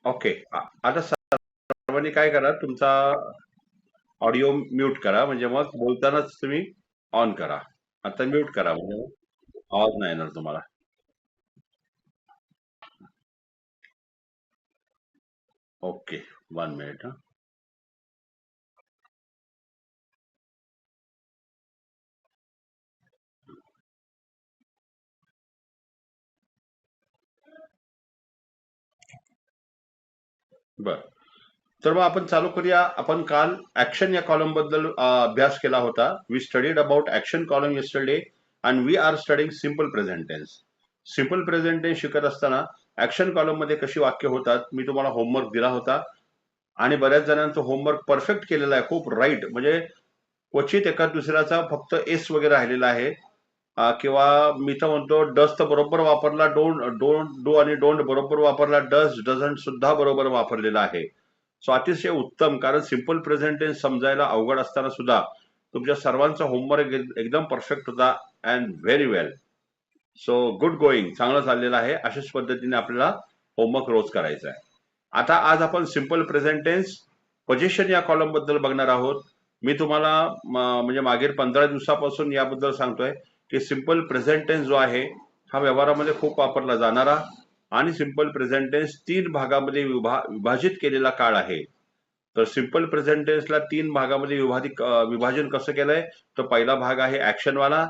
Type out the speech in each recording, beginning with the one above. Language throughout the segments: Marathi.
ओके. आता सर्वांनी काय करा, तुमचा ऑडिओ म्यूट करा, म्हणजे मग बोलतानाच तुम्ही ऑन करा. आता म्यूट करा, म्हणजे आवाज नाही येणार तुम्हाला. Okay, 1 minute. बर, तर मग आपण चालू करूया. आपण काल ऍक्शन या कॉलम बद्दल अभ्यास केला होता. We studied about action column yesterday and we are studying simple present tense. Simple present tense शिकत असताना ऍक्शन कॉलम मध्ये कशी वाक्य होतात, मी तुम्हाला होमवर्क दिला होता आणि बऱ्याच जणांचं होमवर्क परफेक्ट केलेलं आहे, खूप राईट. म्हणजे क्वचित एका दुसऱ्याचा फक्त एस वगैरे राहिलेला आहे. किंवा मी तर म्हणतो डस तर बरोबर वापरला, डोंट डू आणि डोंट बरोबर वापरला, डस डझंट सुद्धा बरोबर वापरलेला आहे. सो अतिशय उत्तम, कारण सिंपल प्रेझेंट टेन्स समजायला अवघड असताना सुद्धा तुमच्या सर्वांचा होमवर्क एकदम परफेक्ट होता. And very well. So good going, चांगलं चाललेलं आहे. अशाच पद्धतीने आपल्याला होमवर्क रोज करायचा आहे. आता आज आपण सिंपल प्रेझेंट टेन्स पोझिशन या कॉलम बद्दल बघणार आहोत. मी तुम्हाला म्हणजे मागील 15 दिवसापासून याबद्दल सांगतोय की सिंपल प्रेझेंट टेन्स जो आहे हा व्यवहारामध्ये खूप वापरला जाणारा आणि सिंपल प्रेझेंट टेन्स 3 भागामध्ये विभाजित केलेला काळ आहे. तर सिंपल प्रेझेंट टेन्सला 3 भागामध्ये विभाजन कसं केलंय, तर पहिला भाग आहे ऍक्शन वाला,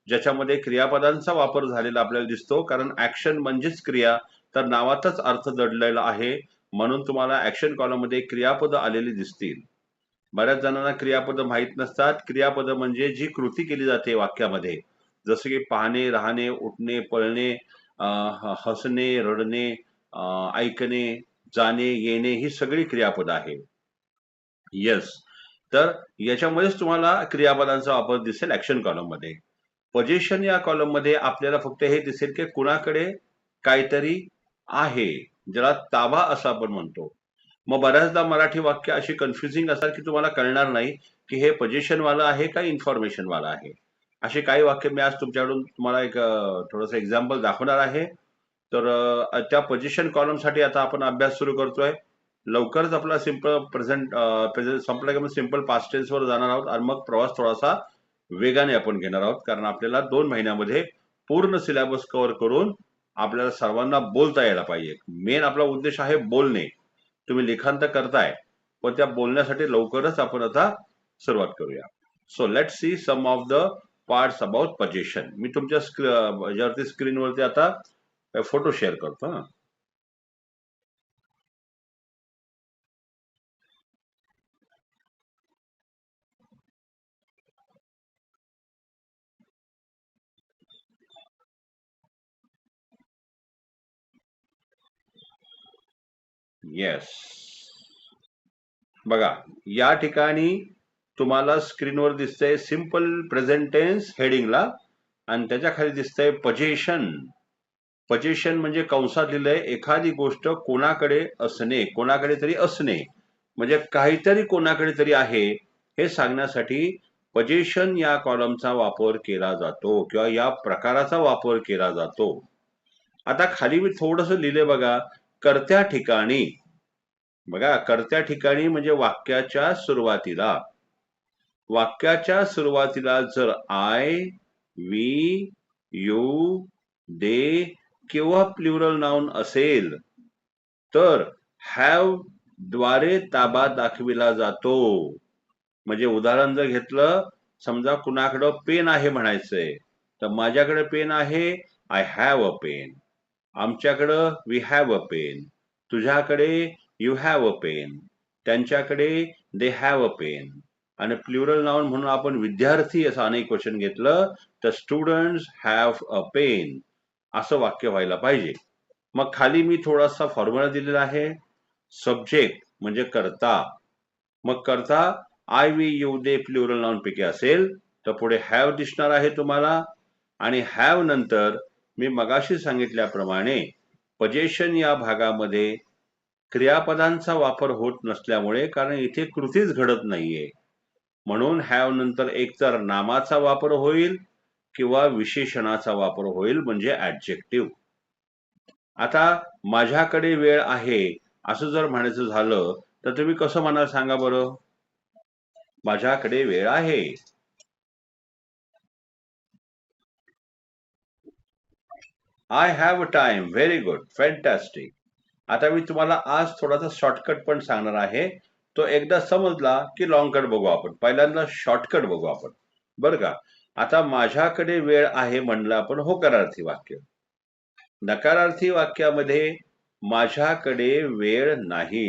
ज्याच्यामध्ये क्रियापदांचा वापर झालेला आपल्याला दिसतो, कारण ऍक्शन म्हणजेच क्रिया, तर नावातच अर्थ दडलेला आहे. म्हणून तुम्हाला ऍक्शन कॉलम मध्ये क्रियापद आलेली दिसतील. बऱ्याच जणांना क्रियापद माहीत नसतात. क्रियापद म्हणजे जी कृती केली जाते वाक्यामध्ये, जसं की पाहणे, राहणे, उठणे, पळणे, हसणे, रडणे, ऐकणे, जाणे, येणे, ही सगळी क्रियापद आहे. येस. तर याच्यामध्येच तुम्हाला क्रियापदांचा वापर दिसेल ऍक्शन कॉलम मध्ये. पोझिशन या कॉलम मध्ये आपल्याला फक्त हे दिसेल की कुणाकडे काहीतरी आहे, ज्याला ताबा असं आपण म्हणतो. मग बऱ्याचदा मराठी वाक्य अशी कन्फ्युजिंग असतात की तुम्हाला कळणार नाही की हे पोझिशन वाला आहे का इन्फॉर्मेशन वाला आहे. असे काही वाक्य मी आज तुमच्याकडून तुम्हाला एक थोडंसं एक्झाम्पल दाखवणार आहे. तर त्या पोझिशन कॉलम साठी आता आपण अभ्यास सुरू करतोय. लवकरच आपला सिंपल प्रेझेंट प्रेझेंट संपला की सिंपल पास्ट टेन्स वर जाणार आहोत आणि मग प्रवास थोडासा वेगाने आपण घेणार आहोत, कारण आपल्याला 2 महिन्यामध्ये पूर्ण सिलेबस कव्हर करून आपल्याला सर्वांना बोलता यायला पाहिजे. मेन आपला उद्देश आहे बोलणे. तुम्ही लिखाण तर करताय, पण त्या बोलण्यासाठी लवकरच आपण आता सुरुवात करूया. So let see some of the parts about position. मी तुमच्या यावरती स्क्रीनवरती आता फोटो शेअर करतो. येस, बघा, या ठिकाणी तुम्हाला स्क्रीनवर दिसतंय सिंपल प्रेझेंट टेन्स हेडिंगला, आणि त्याच्या खाली दिसतंय पोझिशन. पोझिशन म्हणजे कंसात लिहिलंय एखादी गोष्ट कोणाकडे असणे, कोणाकडे तरी असणे, म्हणजे काहीतरी कोणाकडे तरी आहे हे सांगण्यासाठी पोझिशन या कॉलमचा वापर केला जातो किंवा या प्रकाराचा वापर केला जातो. आता खाली मी थोडस लिहिले बघा, कर्त्या ठिकाणी. बघा, कर्त्या ठिकाणी म्हणजे वाक्याच्या सुरुवातीला जर आय, वी, यू, दे किंवा प्लुरल नाउन असेल तर हॅव द्वारे ताबा दाखविला जातो. म्हणजे उदाहरण जर घेतलं, समजा कुणाकडं पेन आहे म्हणायचंय, तर माझ्याकडे पेन आहे, आय हॅव अ पेन. आमच्याकडं वी हॅव अ पेन. तुझ्याकडे यू हॅव अ पेन. त्यांच्याकडे दे हॅव अ पेन. आणि प्लुरल नाउन म्हणून आपण विद्यार्थी असं अनेक क्वेश्चन घेतलं तर स्टुडंट्स हॅव अ पेन असं वाक्य व्हायला पाहिजे. मग खाली मी थोडासा फॉर्म्युला दिलेला आहे. सब्जेक्ट म्हणजे कर्ता. मग कर्ता I, we, you, they plural noun पैकी असेल तर पुढे हॅव दिसणार आहे तुम्हाला, आणि हॅव नंतर मी मगाशी सांगितल्याप्रमाणे पोझिशन या भागामध्ये क्रियापदांचा वापर होत नसल्यामुळे, कारण इथे कृतीच घडत नाहीये, म्हणून हॅव नंतर एकतर नामाचा वापर होईल किंवा विशेषणाचा वापर होईल, म्हणजे ऍडजेक्टिव्ह. आता माझ्याकडे वेळ आहे असं जर म्हणायचं झालं तर तुम्ही कसं म्हणाल सांगा बरं? माझ्याकडे वेळ आहे. I have time. Very good, fantastic. आता मी तुम्हाला आज थोडासा शॉर्टकट पण सांगणार आहे. तो एकदा समजला की लॉंग कट बघू आपण. पहिल्यांदा शॉर्टकट बघू आपण, बरं का? आता माझ्याकडे वेळ आहे म्हणलं आपण होकारार्थी वाक्य. नकारार्थी वाक्यामध्ये माझ्याकडे वेळ नाही.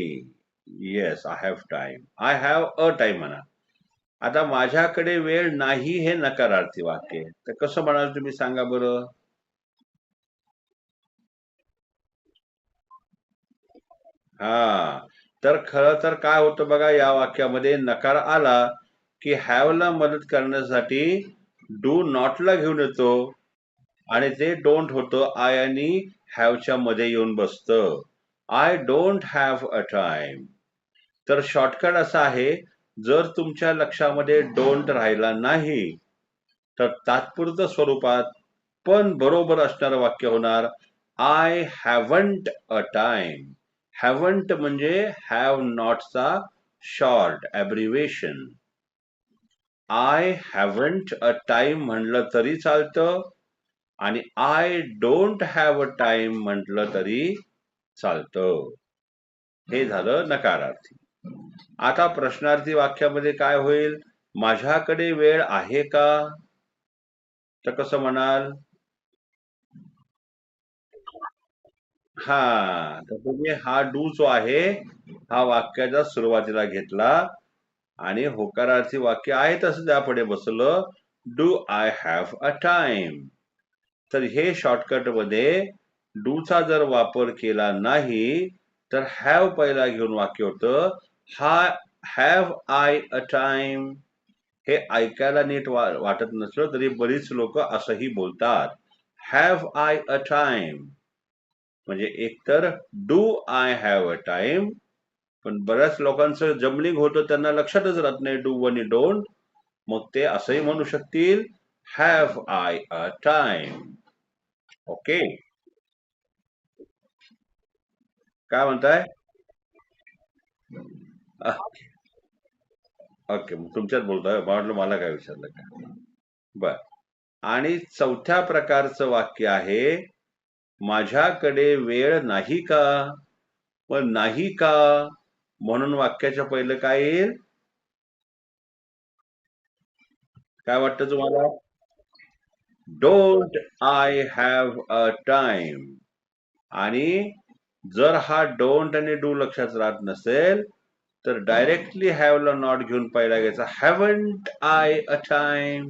Yes, I have time. I have a time म्हणा. आता माझ्याकडे वेळ नाही हे नकारार्थी वाक्य आहे. तर कसं म्हणाल तुम्ही सांगा बरं? हा, तर खरं तर काय होतं बघा, या वाक्यामध्ये नकार आला की हॅवला मदत करण्यासाठी डू नॉटला घेऊन येतो आणि ते डोंट होतं आय आणि हॅवच्या मध्ये येऊन बसतं. I don't have a time. तर शॉर्टकट असा आहे, जर तुमच्या लक्षामध्ये डोंट राहिला नाही तर तात्पुरतं स्वरूपात पण बरोबर असणारं वाक्य होणार I haven't a time. Haven't म्हणजे हॅव नॉटचा short abbreviation. I haven't a time म्हटलं तरी चालतं आणि I don't have a time म्हटलं तरी चालतं. हे झालं नकारार्थी. आता प्रश्नार्थी वाक्यामध्ये काय होईल? माझ्याकडे वेळ आहे का? तर कसं म्हणाल? हा, तर तुम्ही हा डू जो आहे हा वाक्याच्या सुरुवातीला घेतला आणि होकारार्थी वाक्य आहे तसं त्यापुढे बसलं do I have a time. तर हे शॉर्टकट मध्ये डूचा जर वापर केला नाही तर हॅव पहिला घेऊन वाक्य होतं हा हॅव आय अ टाइम. हे ऐकायला नीट वाटत नसलं तरी बरीच लोक असंही बोलतात, हॅव आय अ टाइम. म्हणजे एकतर do I have a time, पण बऱ्याच लोकांचं जमलिंग होतं, त्यांना लक्षातच राहत नाही डू आणि डोंट. मग ते असंही म्हणू शकतील have I a time. Okay, काय म्हणताय? ओके, मग तुमच्यात बोलतोय, वाटलं मला काय विचारलं का. बर. आणि चौथ्या प्रकारचं वाक्य आहे माझ्याकडे वेळ नाही का. पण नाही का म्हणून वाक्याच्या पहिलं काय येईल? काय वाटतं तुम्हाला? Don't I have a time. आणि जर हा डोंट आणि डू लक्षात राहत नसेल तर डायरेक्टली हॅवला नॉट घेऊन पहिला घ्यायचा हॅवंट आय अ टाइम.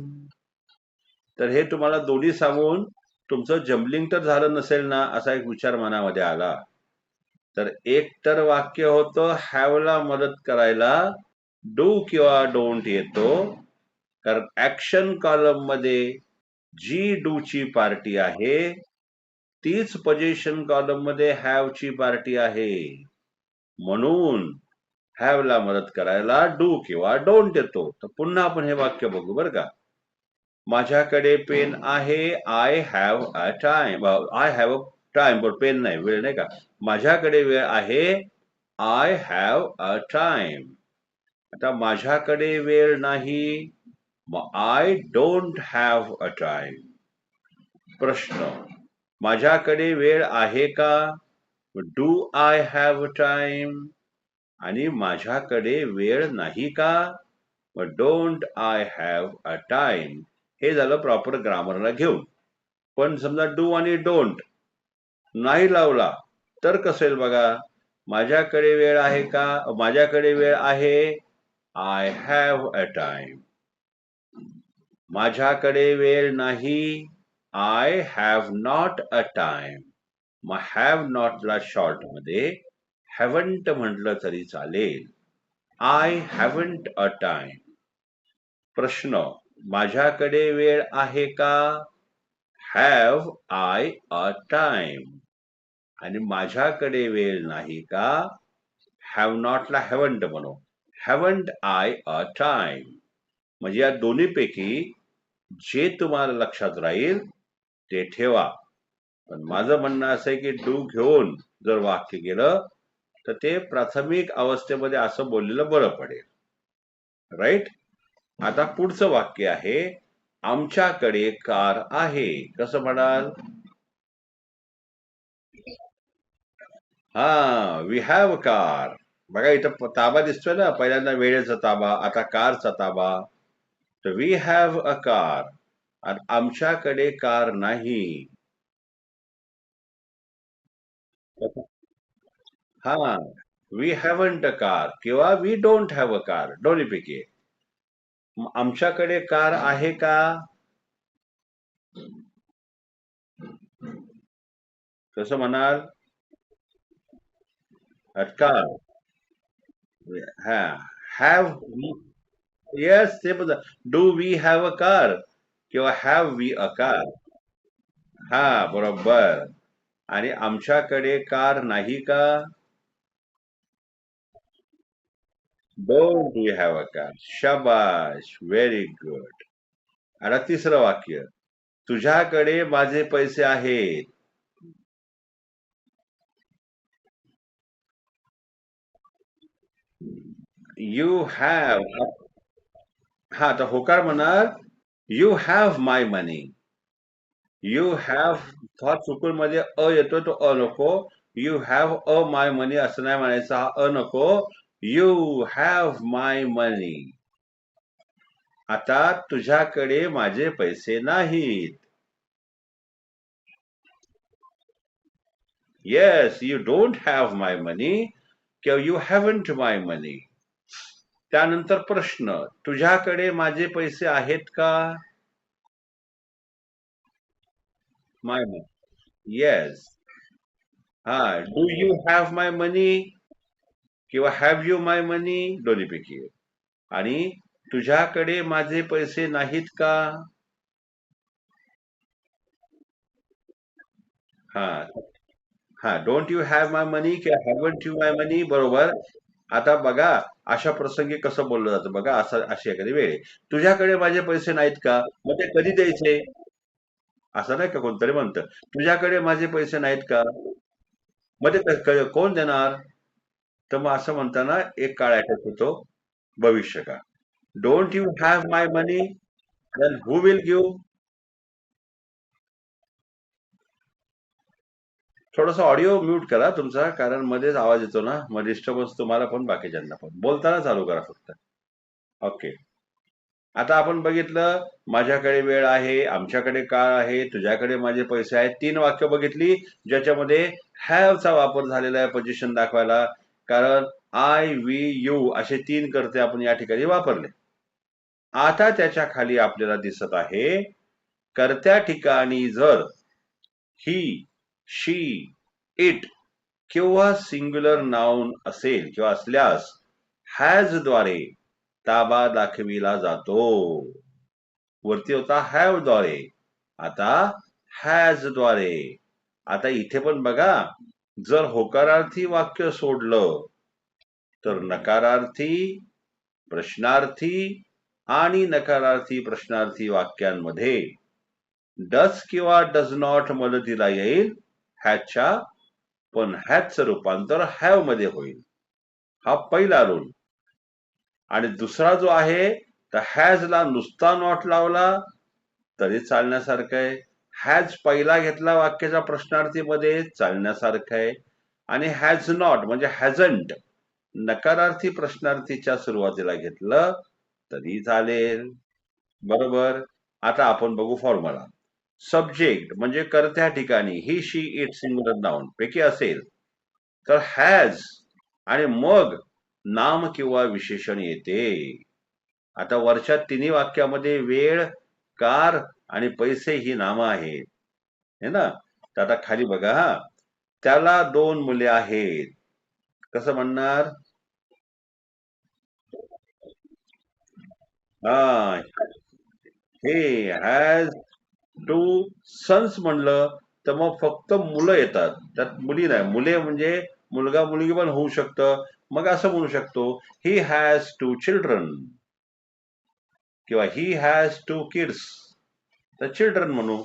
तर हे तुम्हाला दोन्ही सांगून तुमचं जम्बलिंग तर झालं नसेल ना असा एक विचार मनामध्ये आला. तर एक तर वाक्य होतं हॅवला मदत करायला डू किंवा डोंट येतो, कारण ऍक्शन कॉलम मध्ये जी डू ची पार्टी आहे तीच पोझिशन कॉलम मध्ये हॅव ची पार्टी आहे. म्हणून हॅवला मदत करायला डू किंवा डोंट येतो. तर पुन्हा आपण हे वाक्य बघू बरं का. माझ्याकडे पेन आहे. I have a time. I have a time, पण पेन नाही, वेळ नाही का. माझ्याकडे वेळ आहे. I have a time. आता माझ्याकडे वेळ नाही, मग I don't have a time. प्रश्न, माझ्याकडे वेळ आहे का? Do I have time. आणि माझ्याकडे वेळ नाही का? Don't I have a time. हे झालं प्रॉपर ग्रामरला घेऊन. पण समजा डू आणि डोंट नाही लावला तर कसं येईल बघा. माझ्याकडे वेळ आहे का? माझ्याकडे वेळ आहे. I have a time. माझ्याकडे वेळ नाही. I have not a time. मग हॅव नॉटला शॉर्ट मध्ये हॅवंट म्हटलं तरी चालेल. I haven't a time. प्रश्न, माझ्याकडे वेळ आहे का? Have I a time. आणि माझ्याकडे वेळ नाही का? हॅव नॉटला हॅवंट म्हणू. Haven't I a time. म्हणजे या दोन्हीपैकी जे तुम्हाला लक्षात राहील ते ठेवा. पण माझं म्हणणं असं आहे की डू घेऊन जर वाक्य केलं तर ते प्राथमिक अवस्थेमध्ये असं बोललेलं बरं पडेल. राईट. आता पुढचं वाक्य आहे, आमच्याकडे कार आहे. कसं म्हणाल? We have car. बघा इथं ताबा दिसतोय ना, पहिल्यांदा वेळेचा ताबा, आता कारचा ताबा. तर वी हॅव अ कार. आणि आमच्याकडे कार नाही. हा, वी हॅवंट अ कार किंवा we don't have a car, दोन्हीपैकी. आमच्याकडे कार आहे का? कसं म्हणाल? कार. हा, हॅव. येस, ते पण. Do we have a car किंवा हॅव वी अ कार? हा, बरोबर. आणि आमच्याकडे कार नाही का? Don't we have a car. शाबाश, व्हेरी गुड. आता तिसरं वाक्य, तुझ्याकडे माझे पैसे आहेत. You have. हा, तर होकार म्हणणार, you have my money. You have हा चुकून मध्ये अ येतो, तो अ नको. यू हॅव अ माय मनी असं नाही म्हणायचं, हा अ नको. यू हॅव माय मनी. आता तुझ्याकडे माझे पैसे नाहीत. Yes, you don't have my मनी किंवा यू हॅवंट माय मनी. त्यानंतर प्रश्न, तुझ्याकडे माझे पैसे आहेत का? माय मनी. येस. हा, डू यू हॅव माय मनी किंवा हॅव यू माय मनी, दोन्हीपैकी. आणि तुझ्याकडे माझे पैसे नाहीत का? हा, हा, डोंट यू हॅव माय मनी किंवा हॅवंट यू माय मनी, बरोबर. आता बघा, अशा प्रसंगी कसं बोललं जातं बघा, असं अशी एखादी वेळ आहे, तुझ्याकडे माझे पैसे नाहीत का, मग ते कधी द्यायचे? असं नाही का कोणतरी म्हणतं, तुझ्याकडे माझे पैसे नाहीत का, मग ते कोण देणार? तर मग असं म्हणताना एक काळ अटॅच होतो, भविष्यकाळ. Don't you have my money, then who will give? थोडासा ऑडिओ म्यूट करा तुमचा, कारण मध्येच आवाज येतो ना, मग डिस्टर्बन्स तुम्हाला पण बाकीच्यांना पण. बोलताना चालू करा फक्त. ओके. आता आपण बघितलं, माझ्याकडे वेळ आहे, आमच्याकडे काळ आहे, तुझ्याकडे माझे पैसे आहेत. 3 वाक्य बघितली, ज्याच्यामध्ये हॅवचा वापर झालेला आहे पोझिशन दाखवायला. कारण आय, वी, यू असे 3 कर्ते आपण या ठिकाणी वापरले. आता त्याच्या खाली आपल्याला दिसत आहे, कर्त्या ठिकाणी जर ही, शी, इट किंवा सिंग्युलर नाउन असेल किंवा असल्यास हॅज द्वारे ताबा दाखविला जातो. वरती होता हॅव द्वारे, आता हॅज द्वारे. आता इथे पण बघा, जर होकारार्थी वाक्य सोडलं तर नकारार्थी, प्रश्नार्थी आणि नकारार्थी प्रश्नार्थी वाक्यांमध्ये डस किंवा डज नॉट मदतीला येईल हॅजच्या, पण हॅजचं रूपांतर हॅव मध्ये होईल. हा पहिला रूल. आणि दुसरा जो आहे, तर हॅजला नुसता नॉट लावला तरी चालण्यासारखं आहे. हॅज पहिला घेतला वाक्याच्या प्रश्नार्थीमध्ये, चालण्यासारखं आहे. आणि हॅज नॉट म्हणजे हॅझंट नकारार्थी प्रश्नार्थीच्या सुरुवातीला घेतलं तरी चालेल. बरोबर. आता आपण बघू फॉर्म्युला. सब्जेक्ट म्हणजे कर्त्या ठिकाणी ही, शी, इट सिंग्युलर नाउन पैकी असेल तर हॅज आणि मग नाम किंवा विशेषण येते. आता वरच्या तिन्ही वाक्यामध्ये वेळ, कार आणि पैसे ही नामं आहेत, है ना. तर आता खाली बघा, त्याला 2 मुले आहेत. कसं म्हणणार? हा, हे हॅज 2 सन्स म्हणलं तर मग फक्त मुलं येतात, त्यात मुली नाही. मुले म्हणजे मुलगा मुलगी पण होऊ शकतं. मग असं म्हणू शकतो, ही हॅज 2 चिल्ड्रन किंवा ही हॅज 2 किड्स. तर चिल्ड्रन म्हणू.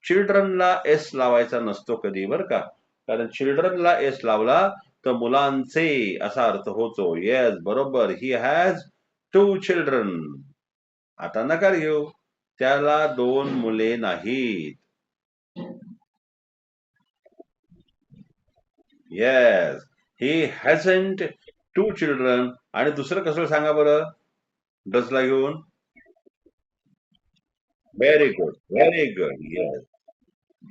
चिल्ड्रनला एस लावायचा नसतो कधी, बरं का. कारण चिल्ड्रनला एस लावला तर मुलांचे असा अर्थ होतो. येस, बरोबर. He has 2 children. आता नकार घेऊ. त्याला 2 मुले नाहीत. येस, ही हॅझंट 2 चिल्ड्रन. आणि दुसरं कसं सांगा बरं डजला घेऊन. Very good, very good. Yes,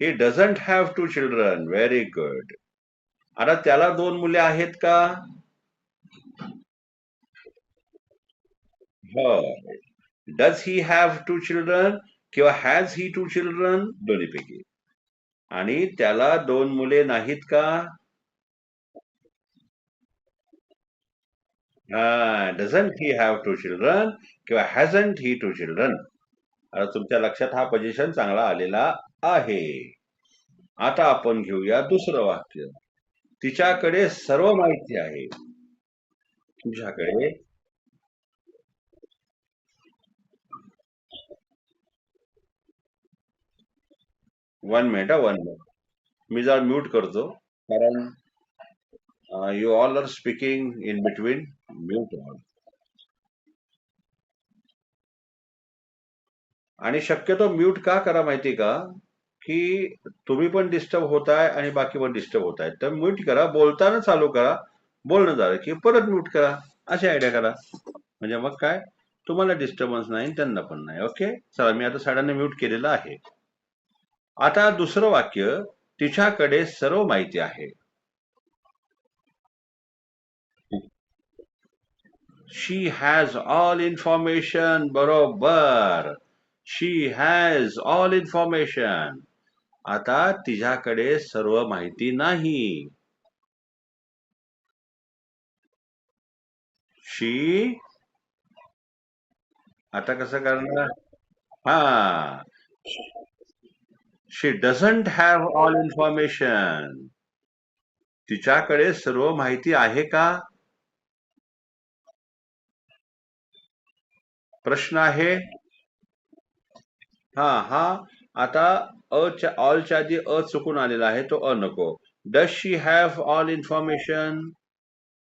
he doesn't have 2 children. Very good. आता त्याला 2 मुले आहेत का? हो. डज ही हॅव 2 चिल्ड्रन किंवा हॅज ही 2 चिल्ड्रन, दोन्हीपैकी. आणि त्याला 2 मुले नाहीत का? डझंट ही हॅव 2 चिल्ड्रन किंवा हॅझंट ही 2 चिल्ड्रन. आता तुमच्या लक्षात हा पोझिशन चांगला आलेला आहे. आता आपण घेऊया दुसरं वाक्य. तिच्याकडे सर्व माहिती आहे. तुझ्याकडे 1 मिनिट, 1 मिनिट. मी जरा म्यूट करतो कारण you all are speaking in between. Mute all. आणि शक्यतो म्यूट का करा माहिती का? की तुम्ही पण डिस्टर्ब होताय आणि बाकी पण डिस्टर्ब होत आहेत. तर म्यूट करा, बोलताना चालू करा, बोलणं झालं की परत म्यूट करा. अशी आयडिया करा. म्हणजे मग काय तुम्हाला डिस्टर्बन्स नाही, त्यांना पण नाही. ओके, चला मी आता सगळ्यांना म्यूट केलेलं आहे. आता दुसरं वाक्य. तिच्याकडे सर्व माहिती आहे. शी हॅज ऑल इन्फॉर्मेशन. बरोबर. शी हॅज ऑल इन्फॉर्मेशन. आता तिच्याकडे सर्व माहिती नाही. शी. आता कसं करणार? हा. She doesn't have all information. तिच्याकडे सर्व माहिती आहे का? प्रश्न आहे. हा. आता ऑलच्या आधी चुकून आलेला आहे, तो नको. Does she have all information.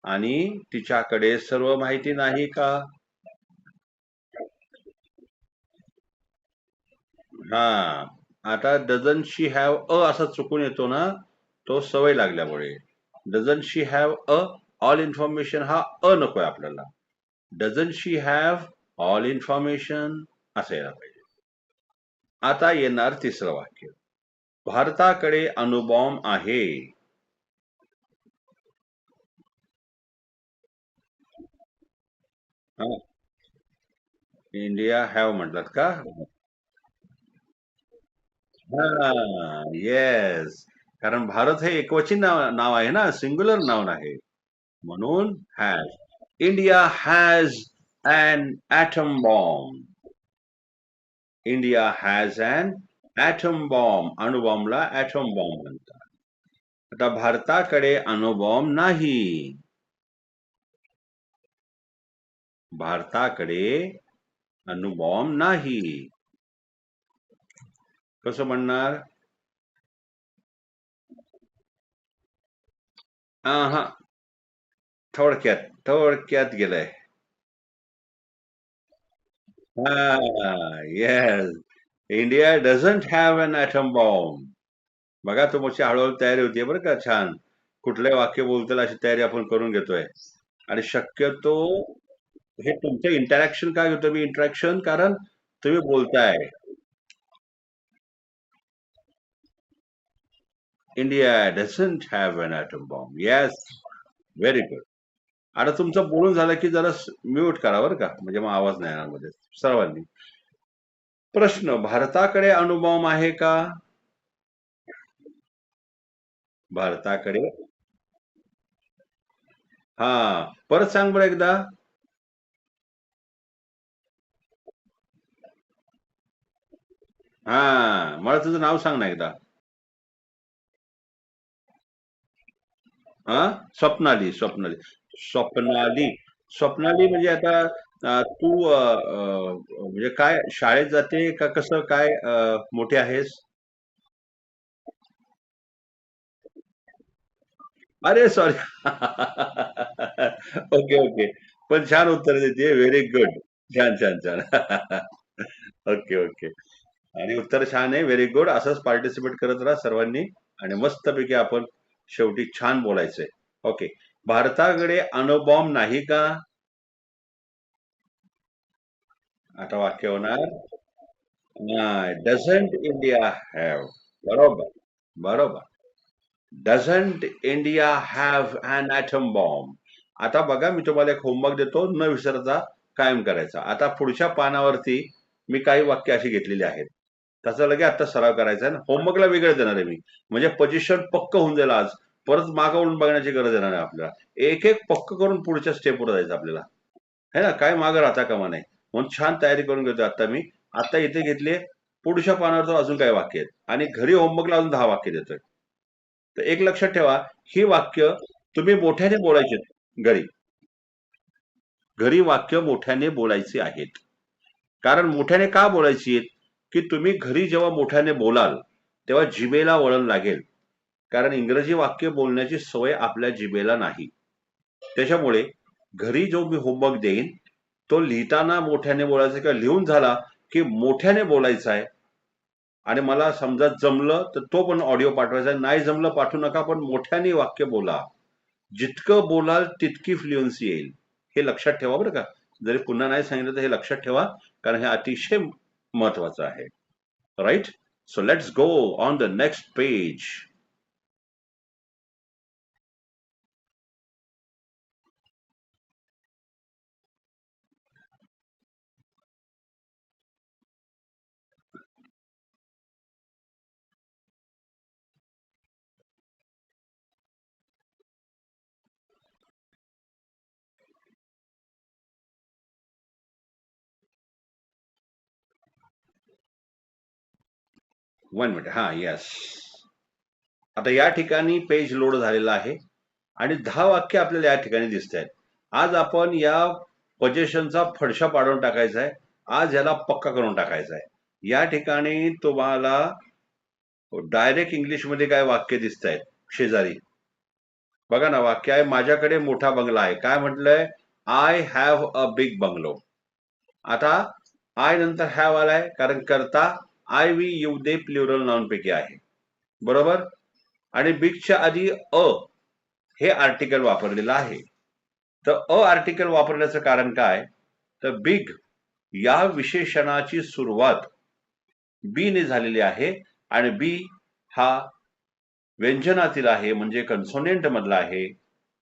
आणि तिच्याकडे सर्व माहिती नाही का? हा. आता डझंट शी हॅव असा चुकून येतो ना, तो सवय लागल्यामुळे. Doesn't she have all information हा नकोय आपल्याला. Doesn't she have all information असं यायला पाहिजे. आता येणार तिसरं वाक्य. भारताकडे अणुबॉम्ब आहे. इंडिया हॅव म्हटलात का? येस. कारण भारत हे एकवचन नाव आहे ना, सिंग्युलर नाउन आहे. म्हणून has. India has an atom bomb. India has an atom bomb. अणुबॉम्बला ॲटम बॉम्ब म्हणतात. आता भारताकडे अणुबॉम्ब नाही. भारताकडे अणुबॉम्ब नाही. कसं म्हणणार? हा. थोडक्यात गेलंय. Yes. India doesn't have an atom bomb. बघा तुमची हळूहळू तयारी होतीये बरं का. छान. कुठले वाक्य बोलतील अशी तयारी आपण करून घेतोय. आणि शक्यतो हे तुमचं इंटरॅक्शन काय होतं? मी इंटरॅक्शन कारण तुम्ही बोलताय. India doesn't have an atom bomb. Yes, very good. आता तुमचं बोलून झालं की जरा म्यूट करा बरं का, म्हणजे मग आवाज नाही येणार मध्ये सर्वांनी. प्रश्न. भारताकडे अणुबॉम्ब आहे का? भारताकडे. हा. परत सांग बरं एकदा. मला तुझं नाव सांग ना एकदा. हा. स्वप्नाली. स्वप्नाली म्हणजे आता तू म्हणजे काय शाळेत जाते का कसं काय मोठे आहेस? अरे सॉरी. Okay okay. पण छान उत्तर देते. Very good. छान छान छान. Okay okay. आणि उत्तर छान आहे. Very good. असंच पार्टिसिपेट करत राहा सर्वांनी. आणि मस्तपैकी आपण शेवटी छान बोलायचंय. ओके. भारताकडे अणुबॉम्ब नाही का? आता वाक्य होणार नाही. Doesn't India have. बरोबर बरोबर. Doesn't India have an atom bomb. आता बघा, मी तुम्हाला एक होमवर्क देतो, न विसरता कायम करायचा. आता पुढच्या पानावरती मी काही वाक्य अशी घेतलेली आहेत, त्याचा लगे आता सराव करायचा आहे. होमवर्कला वेगळं देणार आहे मी, म्हणजे पोझिशन पक्क होऊन जाईल आज. परत मागवून बघण्याची गरज येणार नाही आपल्याला. एक एक पक्क करून पुढच्या स्टेपवर जायचं आपल्याला, है ना. काय मागं राहता कामा नाही. म्हणून छान तयारी करून घेतो आता मी. आता इथे घेतली. पुढच्या पानावर तर अजून काही वाक्य आहेत, आणि घरी होमवर्कला अजून 10 वाक्य देतोय. तर एक लक्षात ठेवा, ही वाक्य तुम्ही मोठ्याने बोलायचे घरी. घरी वाक्य मोठ्याने बोलायची आहेत. कारण मोठ्याने का बोलायची आहेत? की तुम्ही घरी जेव्हा मोठ्याने बोलाल, तेव्हा जिभेला वळण लागेल. कारण इंग्रजी वाक्य बोलण्याची सवय आपल्या जिभेला नाही. त्याच्यामुळे घरी जो मी होमवर्क देईन, तो लिहिताना मोठ्याने बोलायचा, किंवा लिहून झाला की मोठ्याने बोलायचा आहे. आणि मला समजा जमलं तर तो पण ऑडिओ पाठवायचा, नाही जमलं पाठवू नका, पण मोठ्याने वाक्य बोला. जितकं बोलाल तितकी फ्लुएन्सी येईल. हे लक्षात ठेवा बरं का. जरी पुन्हा नाही सांगितलं तर हे लक्षात ठेवा, कारण हे अतिशय महत्वाचं आहे. Right. So let's go on the next page. One minute. हा, येस. आता या ठिकाणी पेज लोड झालेला आहे, आणि 10 वाक्य आपल्याला या ठिकाणी दिसत आहेत. आज आपण या पोझिशनचा फडशा पाडून टाकायचा आहे. आज याला पक्का करून टाकायचा आहे. या ठिकाणी तुम्हाला डायरेक्ट इंग्लिशमध्ये काय वाक्य दिसत आहेत शेजारी. बघा ना, वाक्य आहे, माझ्याकडे मोठा बंगला आहे. काय म्हटलंय? I have a big bungalow. आता आय नंतर हॅव आलाय, कारण करता I we you they plural noun पैकी आहे. बरोबर. आणि बिगच्या आधी अ हे आर्टिकल वापरलेलं आहे. तर अ आर्टिकल वापरण्याचं कारण काय? तर बिग या विशेषणाची सुरुवात बी ने झालेली आहे, आणि बी हा व्यंजनातील आहे, म्हणजे कन्सोनेंट मधला आहे,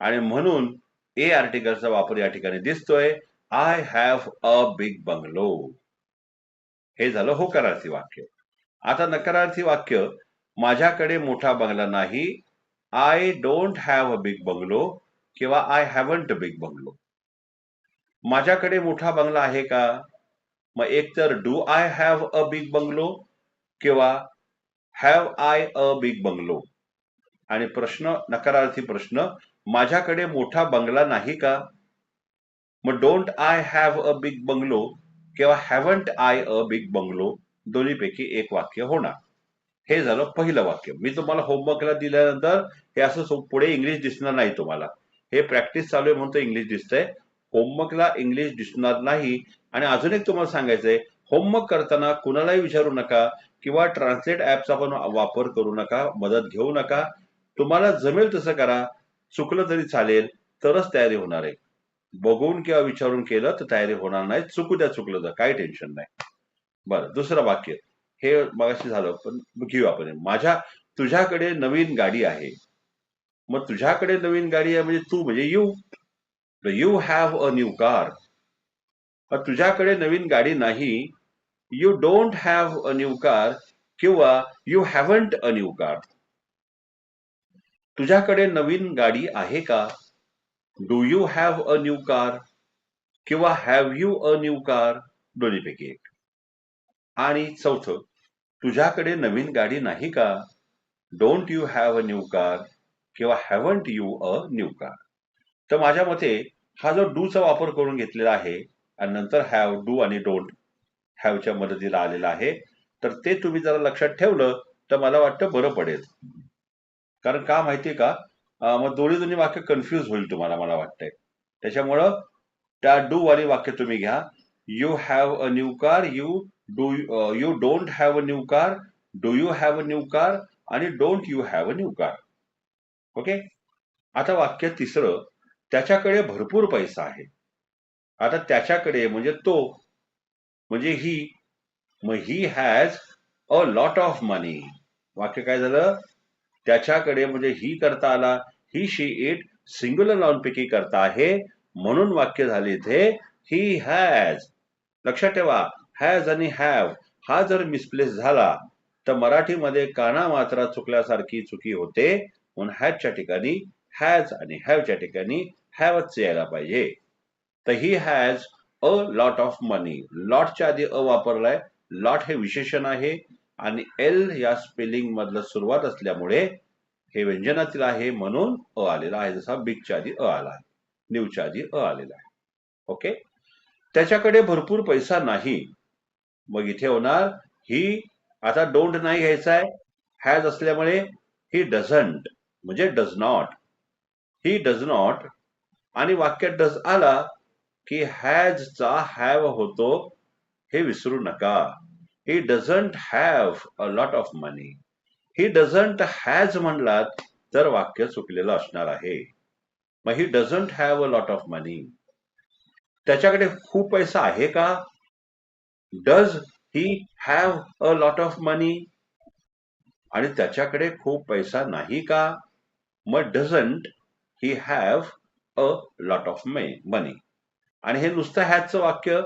आणि म्हणून ए आर्टिकलचा वापर या ठिकाणी दिसतोय. I have a big bungalow. हे झालं होकारार्थी वाक्य. आता नकारार्थी वाक्य, माझ्याकडे मोठा बंगला नाही. I don't have a big bungalow, किंवा I haven't a big bungalow. माझ्याकडे मोठा बंगला आहे का? मग एक तर do I have a big bungalow, किंवा have I a big bungalow. आणि प्रश्न, नकारार्थी प्रश्न, माझ्याकडे मोठा बंगला नाही का? मग don't I have a big bungalow, किंवा haven't I a big bungalow, दोन्हीपैकी एक वाक्य होणार. हे झालं पहिलं वाक्य. मी तुम्हाला होमवर्कला दिल्यानंतर हे असं पुढे इंग्लिश दिसणार नाही तुम्हाला. हे प्रॅक्टिस चालू आहे म्हणून इंग्लिश दिसतंय. होमवर्कला इंग्लिश दिसणार नाही. आणि अजून एक तुम्हाला सांगायचंय, होमवर्क करताना कुणालाही विचारू नका, किंवा ट्रान्सलेट ऍपचा पण वापर करू नका, मदत घेऊ नका. तुम्हाला जमेल तसं करा. चुकलं तरी चालेल, तरच तयारी होणार आहे. बघून किंवा विचारून केलं तर तयारी होणार नाही. चुकू द्या, चुकलं तर काही टेन्शन नाही. बरं, दुसरं वाक्य. हे मगाशी झालं, पण घेऊ आपण. तुझ्याकडे नवीन गाडी आहे. मग तुझ्याकडे नवीन गाडी आहे म्हणजे तू म्हणजे you. You have a new car. तुझ्याकडे नवीन गाडी नाही. You don't have a new car, किंवा you haven't a new car. तुझ्याकडे नवीन गाडी आहे का? Do you have a new car, किंवा have you a new car, दोन्हीपैकी एक. आणि चौथं, तुझ्याकडे नवीन गाडी नाही का? Don't you have a new car, किंवा haven't you a new car. तर माझ्या मते हा जो डूचा वापर करून घेतलेला आहे, आणि नंतर हॅव, डू आणि डोंट हॅवच्या मदतीला आलेला आहे, तर ते तुम्ही जरा लक्षात ठेवलं तर मला वाटतं बरं पडेल. कारण का माहितीये का, मग दोन्ही वाक्य कन्फ्यूज होईल तुम्हाला, मला वाटतंय. त्याच्यामुळं त्या डू वाली वाक्य तुम्ही घ्या. You have a new car, you don't have a new car, do you have a new car, आणि don't you have a new car. Okay. आता वाक्य तिसरं, त्याच्याकडे भरपूर पैसा आहे. आता त्याच्याकडे म्हणजे तो, म्हणजे ही, मग he has a lot of money. वाक्य काय झालं? त्याच्याकडे म्हणजे ही करता आला, he, she, it singular noun पैकी करता आहे, म्हणून वाक्य झाले इथे ही हॅज. लक्षात ठेवा, हॅज आणि हॅव हा जर मिसप्लेस झाला तर मराठीमध्ये काना मात्रा चुकल्यासारखी चुकी होते. म्हणून हॅजच्या ठिकाणी हॅज आणि हॅवच्या ठिकाणी हॅवच यायला पाहिजे. तर he has a lot of money. लॉटच्या आधी अ वापरलाय. लॉट हे विशेषण आहे आणि एल या स्पेलिंग मधलं सुरुवात असल्यामुळे हे व्यंजनातील आहे, म्हणून अ आलेला आहे. जसा बिगच्या आधी अ आला आहे, न्यूच्या आधी अ आलेला आहे. ओके. त्याच्याकडे भरपूर पैसा नाही. मग इथे होणार ही. आता डोंट नाही घ्यायचा आहे, हॅज असल्यामुळे ही डझंट म्हणजे does not. He does not. आणि वाक्यात डज आला की हॅजचा हॅव होतो, हे विसरू नका. He doesn't have a lot of money. He doesn't has म्हणलात तर वाक्य चुकलेलं असणार आहे. मग he doesn't have a lot of money. त्याच्याकडे खूप पैसा आहे का? Does he have a lot of money. आणि त्याच्याकडे खूप पैसा नाही का? मग doesn't he have a lot of money. आणि हे नुसतं हॅजचं वाक्य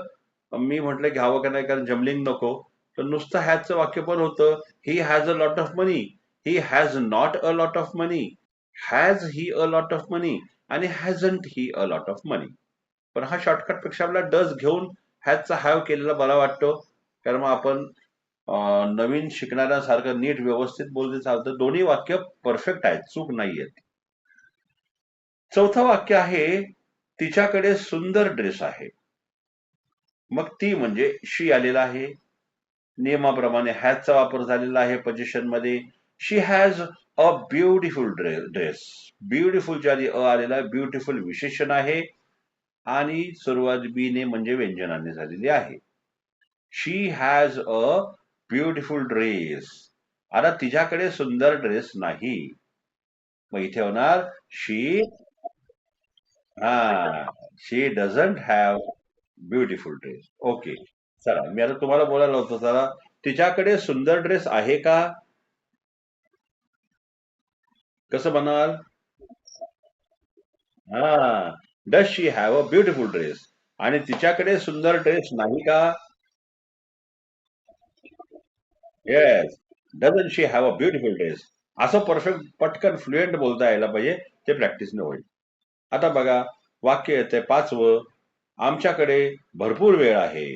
मी म्हटलं घ्यावं का नाही, कारण जमलिंग नको. तर नुसतं हॅजचं वाक्य पण होतं, he has a lot of money, he has not a lot of money, has he a lot of money, आणि hasn't he a lot of मनी. पण हा शॉर्टकट पेक्षा आपला डज घेऊन हॅजचा हॅव केलेला मला वाटतो, कारण मग आपण नवीन शिकणाऱ्यासारखं नीट व्यवस्थित बोलते चालतं. दोन्ही वाक्य परफेक्ट आहेत, चूक नाहीयेत. चौथं वाक्य आहे, तिच्याकडे सुंदर ड्रेस आहे. मग ती म्हणजे शी आलेला आहे. नियमाप्रमाणे हॅजचा वापर झालेला आहे पोझिशन मध्ये. शी हॅज अ ब्युटिफुल ड्रेस. ब्युटिफुलच्या आधी अ आलेला, ब्युटिफुल विशेषण आहे आणि सुरुवात बी ने म्हणजे व्यंजनाने झालेली आहे. शी हॅज अ ब्युटिफुल ड्रेस. आता तिच्याकडे सुंदर ड्रेस नाही. मग इथे होणार शी. हा, she doesn't have beautiful dress. Okay. चला, मी आता तुम्हाला बोलायला होतो, चला तिच्याकडे सुंदर ड्रेस आहे का? कसं बनाल? हा, does she have a beautiful dress. आणि तिच्याकडे सुंदर ड्रेस नाही का? Yes. Doesn't she have a beautiful dress. असं परफेक्ट पटकन फ्लुएंट बोलता यायला पाहिजे, ते प्रॅक्टिसने होईल. आता बघा, वाक्य येते पाचवं, आमच्याकडे भरपूर वेळ आहे.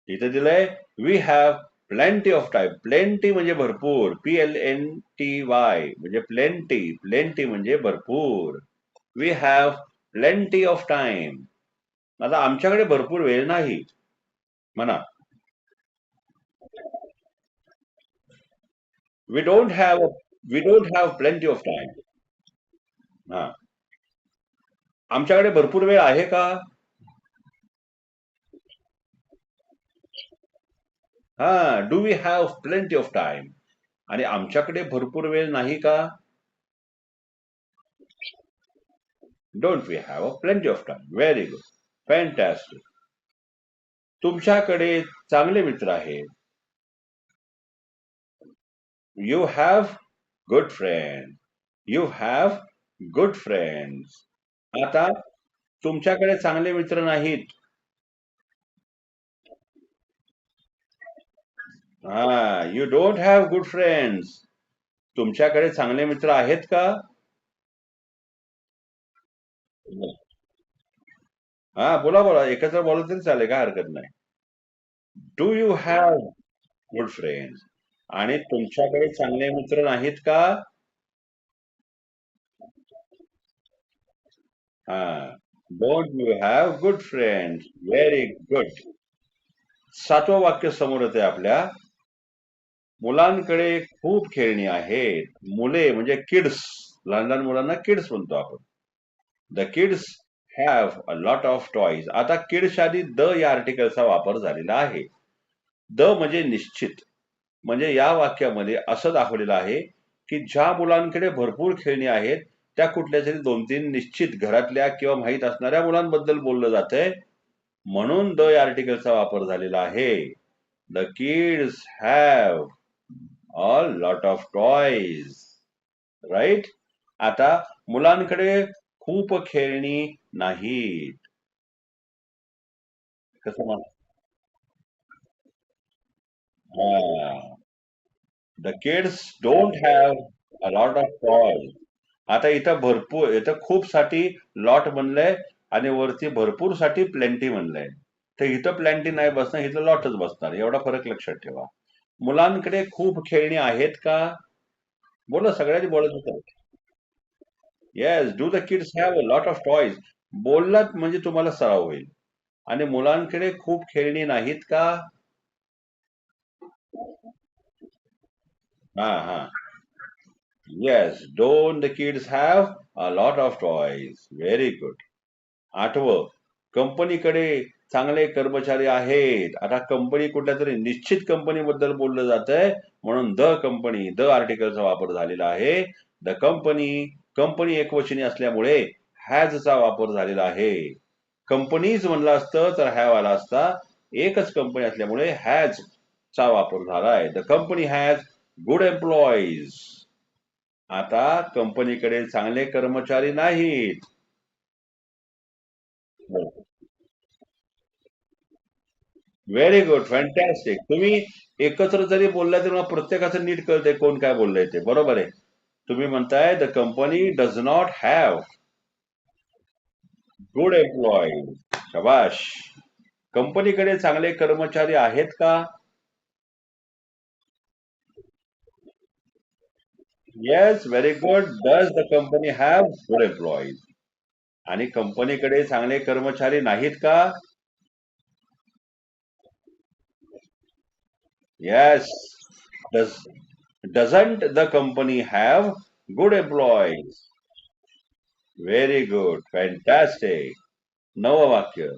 इथे दिलंय we have plenty of time. Plenty म्हणजे भरपूर, PLNTY म्हणजे प्लेंटी. प्लेंटी म्हणजे भरपूर. We have plenty of time. आता आमच्याकडे भरपूर वेळ नाही म्हणा. We don't have plenty of time. हा, आमच्याकडे भरपूर वेळ आहे का? हा, do we have plenty of time. आणि आमच्याकडे भरपूर वेळ नाही का? Don't we have plenty of time. Very good, fantastic. तुमच्याकडे चांगले मित्र आहेत. You have good friend. You have good friends. आता तुमच्याकडे चांगले मित्र नाहीत. हा, you don't have good friends. तुमच्याकडे चांगले मित्र आहेत का? हा, बोला बोला, एकत्र बोलत तरी चालेल, काय हरकत नाही. Do you have good friends. आणि तुमच्याकडे चांगले मित्र नाहीत का? हा, don't you have good friends. Very good. सातवं वाक्य समोर येते आपल्या, मुलांकडे खूप खेळणी आहेत. मुले म्हणजे किड्स लहान लहान मुलांना किड्स म्हणतो आपण. The kids have a lot of toys. आता किड्स आधी द या आर्टिकलचा वापर झालेला आहे. द म्हणजे निश्चित. म्हणजे या वाक्यामध्ये असं दाखवलेलं आहे की ज्या मुलांकडे भरपूर खेळणी आहेत त्या कुठल्या तरी 2-3 निश्चित घरातल्या किंवा माहीत असणाऱ्या मुलांबद्दल बोललं जातंय, म्हणून द या आर्टिकलचा वापर झालेला आहे. The kids have a lot of toys. Right. आता मुलांकडे खूप खेळणी नाहीत. कसं म्हण the kids don't have a lot of toys. आता इथं खूप साठी लॉट म्हणलंय आणि वरती भरपूर साठी प्लेंटी म्हणलंय. तर इथं प्लेंटी नाही बसणार, इथं लॉटच बसणार. एवढा फरक लक्षात ठेवा. मुलांकडे खूप खेळणी आहेत का? बोला, सगळ्यांनी बोलत होतं. Yes, do the kids have a lot of toys. बोललात म्हणजे तुम्हाला सराव होईल. आणि मुलांकडे खूप खेळणी नाहीत का? हा हा. Yes, don't the kids have a lot of toys. Very good. 8वं, कंपनीकडे चांगले कर्मचारी आहेत. आता कंपनी कुठल्या तरी निश्चित कंपनीबद्दल बोललं जातंय, म्हणून द कंपनी, द आर्टिकलचा वापर झालेला आहे. द कंपनी, कंपनी एकवचनी असल्यामुळे हॅजचा वापर झालेला आहे. कंपनीज म्हणलं असतं तर हॅव आला असता. एकच कंपनी असल्यामुळे हॅज चा वापर झालाय. The company has good employees. आता कंपनीकडे चांगले कर्मचारी नाहीत. Very good, fantastic. तुम्ही एकत्र जरी बोललाय तरी मला प्रत्येकाचं नीट कळतंय कोण काय बोललंय ते. बरोबर आहे. तुम्ही म्हणताय the company does not have good employee. शबाश. कंपनीकडे चांगले कर्मचारी आहेत का? Yes, very good. Does the company have good employees. आणि कंपनीकडे चांगले कर्मचारी नाहीत का? Yes. Doesn't the company have good employees. Very good, fantastic. 9वं वाक्य,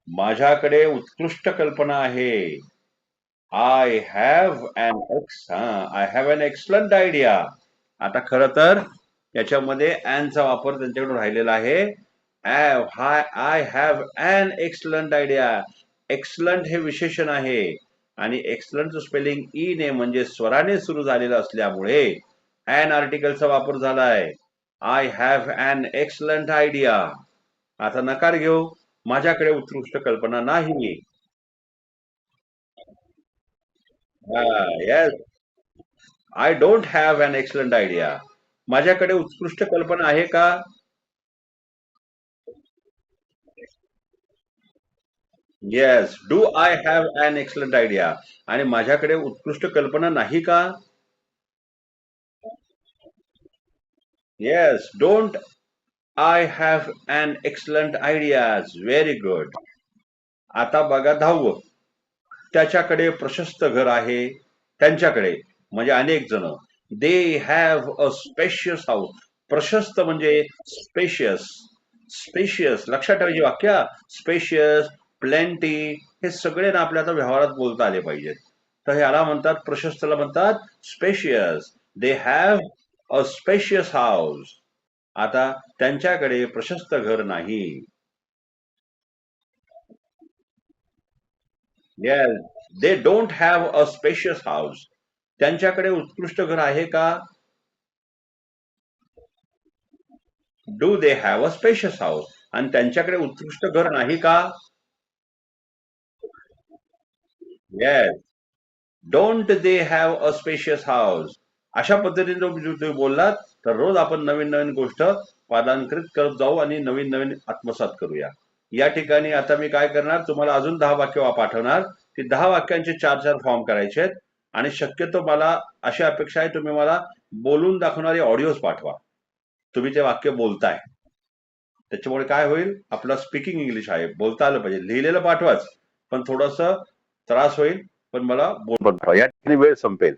माझ्याकडे उत्कृष्ट कल्पना आहे. I have an excellent idea. आता खरं तर याच्यामध्ये चा वापर त्यांच्याकडून राहिलेला आहे. I have an excellent idea. Excellent हे विशेषण आहे आणि एक्सलंटचं स्पेलिंग ई ने म्हणजे स्वराने सुरू झालेलं असल्यामुळे अन आर्टिकलचा वापर झालाय. I have an excellent idea. आता नकार घेऊ, माझ्याकडे उत्कृष्ट कल्पना नाही. Yes, I don't have an excellent idea. माझ्याकडे उत्कृष्ट कल्पना आहे का? Yes, do I have an excellent idea. आणि माझ्याकडे उत्कृष्ट कल्पना नाही का? Yes, don't I have an excellent ideas. Very good. आता बघा 10वं, त्याच्याकडे प्रशस्त घर आहे. त्यांच्याकडे म्हणजे अनेक जण. They have a spacious house. प्रशस्त म्हणजे स्पेशियस. स्पेशियस लक्षात ठेवायची वाक्य. स्पेशियस, प्लेंटी, हे सगळे ना आपल्या आता व्यवहारात बोलता आले पाहिजेत. तर ह्याला म्हणतात, प्रशस्तला म्हणतात spacious. They have a spacious house. आता त्यांच्याकडे प्रशस्त घर नाही. Yes, they don't have a spacious house. त्यांच्याकडे उत्कृष्ट घर आहे का? Do they have a spacious house. आणि त्यांच्याकडे उत्कृष्ट घर नाही का? Yes, don't they have a spacious house. अशा पद्धतीने तुम्ही बोललात तर रोज आपण नवीन नवीन गोष्ट पादांकरित करत जाऊ आणि नवीन नवीन आत्मसात करूया. या ठिकाणी आता मी काय करणार, तुम्हाला अजून 10 वाक्य पाठवणार. ती 10 वाक्यांचे 4-4 फॉर्म करायचे आहेत. आणि शक्यतो मला अशी अपेक्षा आहे, तुम्ही मला बोलून दाखवणारे ऑडिओज पाठवा. तुम्ही ते वाक्य बोलताय, त्याच्यामुळे काय होईल, आपलं स्पीकिंग इंग्लिश आहे, बोलता आलं पाहिजे. लिहिलेलं पाठवाच, पण थोडस त्रास होईल. पण मला बोल, या ठिकाणी वेळ संपेल.